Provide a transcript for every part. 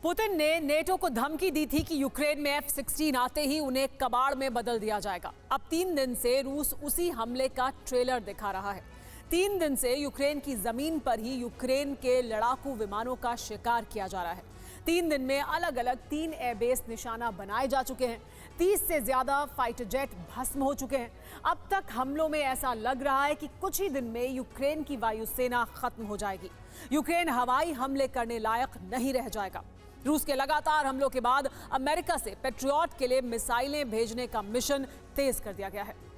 Putin ने NATO को धमकी दी थी कि यूक्रेन में F-16 आते ही उन्हें कबाड़ में बदल दिया जाएगा। अब 3 दिन से रूस उसी हमले का ट्रेलर दिखा रहा है। 3 दिन से यूक्रेन की जमीन पर ही यूक्रेन के लड़ाकू विमानों का शिकार किया जा रहा है। 3 दिन में अलग अलग 3 एयरबेस निशाना बनाए जा चुके हैं। 30 से ज्यादा फाइटर जेट भस्म हो चुके हैं। अब तक हमलों में ऐसा लग रहा है कि कुछ ही दिन में यूक्रेन की वायुसेना खत्म हो जाएगी। यूक्रेन हवाई हमले करने लायक नहीं रह जाएगा। रूस के लगातार हमलों के बाद अमेरिका से पैट्रियट के लिए मिसाइलें भेजने का मिशन तेज कर दिया गया है।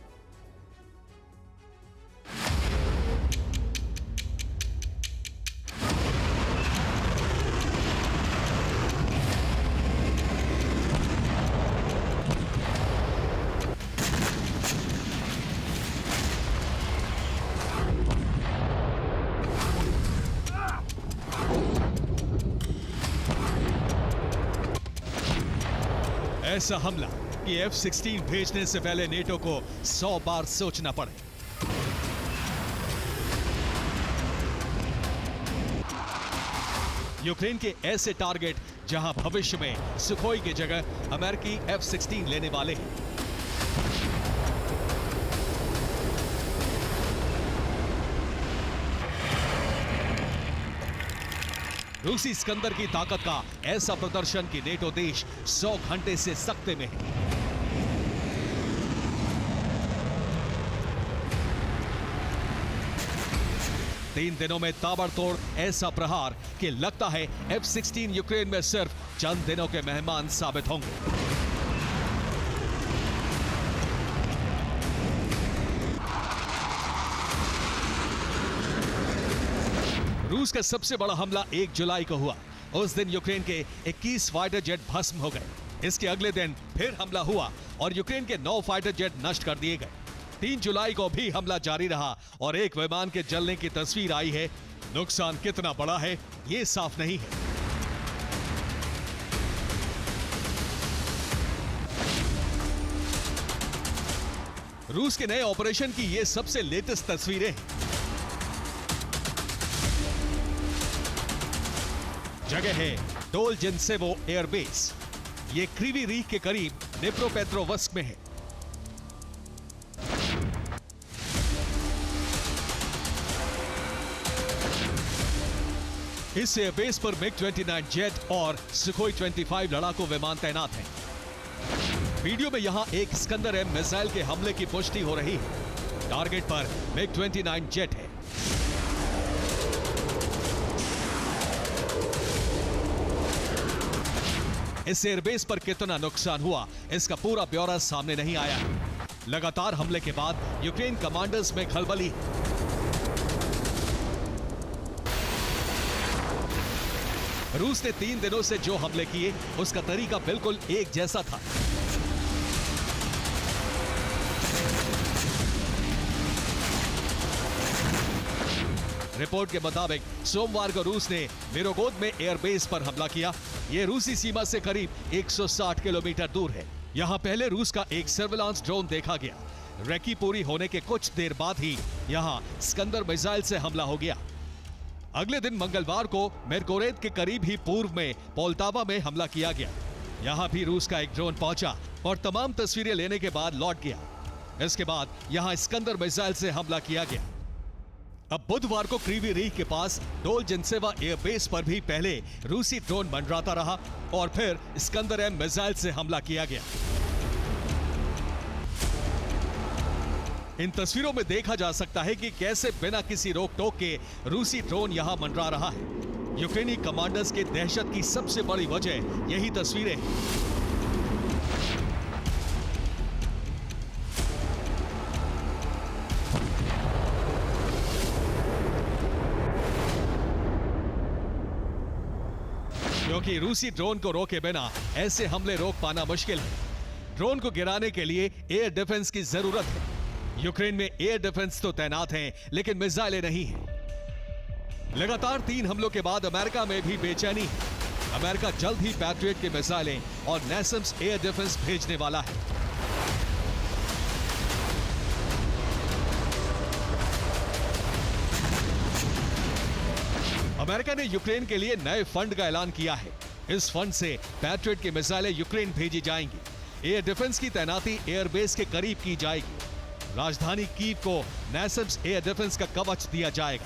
ऐसा हमला कि F-16 भेजने से पहले नेटो को 100 बार सोचना पड़े। यूक्रेन के ऐसे टारगेट जहां भविष्य में सुखोई की जगह अमेरिकी F-16 लेने वाले हैं। रूसी सिकंदर की ताकत का ऐसा प्रदर्शन कि नेटो देश 100 घंटे से सख्ते में है। तीन दिनों में ताबड़तोड़ ऐसा प्रहार कि लगता है F-16 यूक्रेन में सिर्फ चंद दिनों के मेहमान साबित होंगे। रूस का सबसे बड़ा हमला 1 जुलाई को हुआ। उस दिन यूक्रेन के 21 फाइटर जेट भस्म हो गए। इसके अगले दिन फिर हमला हुआ और यूक्रेन के 9 फाइटर जेट नष्ट कर दिए गए। 3 जुलाई को भी हमला जारी रहा और एक विमान के जलने की तस्वीर आई है। नुकसान कितना बड़ा है ये साफ नहीं है। रूस के नए ऑपरेशन की ये सबसे लेटेस्ट तस्वीरें हैं। जगह है डोलजेनसेवो एयरबेस। ये क्रीवी रीख के करीब डिप्रोपेट्रोवस्क में है। इस एयरबेस पर MiG-29 जेट और सुखोई 25 लड़ाकू विमान तैनात हैं। वीडियो में यहां एक सिकंदर-M मिसाइल के हमले की पुष्टि हो रही है। टारगेट पर MiG-29 जेट है। इस एयरबेस पर कितना नुकसान हुआ इसका पूरा ब्यौरा सामने नहीं आया। लगातार हमले के बाद यूक्रेन कमांडर्स में खलबली। रूस ने 3 दिनों से जो हमले किए उसका तरीका बिल्कुल एक जैसा था। रिपोर्ट के मुताबिक सोमवार को रूस ने मिरोगोद में एयरबेस पर हमला किया। यह रूसी सीमा से करीब 160 किलोमीटर दूर है। यहां पहले रूस का एक सर्विलांस ड्रोन देखा गया। रेकी पूरी होने के कुछ देर बाद ही यहां सिकंदर मिसाइल से हमला हो गया। अगले दिन मंगलवार को मिरगोरेद के करीब ही पूर्व में पोल्टावा में हमला किया गया। यहां भी रूस का एक ड्रोन पहुंचा और तमाम तस्वीरें लेने के बाद लौट गया। इसके बाद यहां सिकंदर मिसाइल से हमला किया गया। अब बुधवार को क्रीवी रीख के पास डोलजेनसेवा एयरबेस पर भी पहले रूसी ड्रोन मंडराता रहा और फिर सिकंदर-M मिसाइल से हमला किया गया। इन तस्वीरों में देखा जा सकता है कि कैसे बिना किसी रोक टोक के रूसी ड्रोन यहां मंडरा रहा है। यूक्रेनी कमांडर्स की दहशत की सबसे बड़ी वजह यही तस्वीरें हैं। क्योंकि रूसी ड्रोन को रोके बिना ऐसे हमले रोक पाना मुश्किल है। ड्रोन को गिराने के लिए एयर डिफेंस की जरूरत है। यूक्रेन में एयर डिफेंस तो तैनात हैं, लेकिन मिसाइलें नहीं हैं। लगातार 3 हमलों के बाद अमेरिका में भी बेचैनी है। अमेरिका जल्द ही पैट्रियट की मिसाइलें और नेसम्स एयर डिफेंस भेजने वाला है। अमेरिका ने यूक्रेन के लिए नए फंड का ऐलान किया है। इस फंड से पैट्रियट की मिसाइलें यूक्रेन भेजी जाएंगी। एयर डिफेंस की तैनाती एयरबेस के करीब की जाएगी। राजधानी कीव को नैसम्स एयर डिफेंस का कवच दिया जाएगा।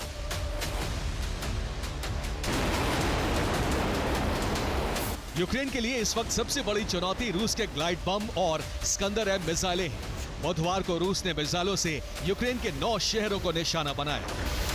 यूक्रेन के लिए इस वक्त सबसे बड़ी चुनौती रूस के ग्लाइड बम और स्कंदर M मिसाइलें हैं। बुधवार को रूस ने मिसाइलों से यूक्रेन के 9 शहरों को निशाना बनाया।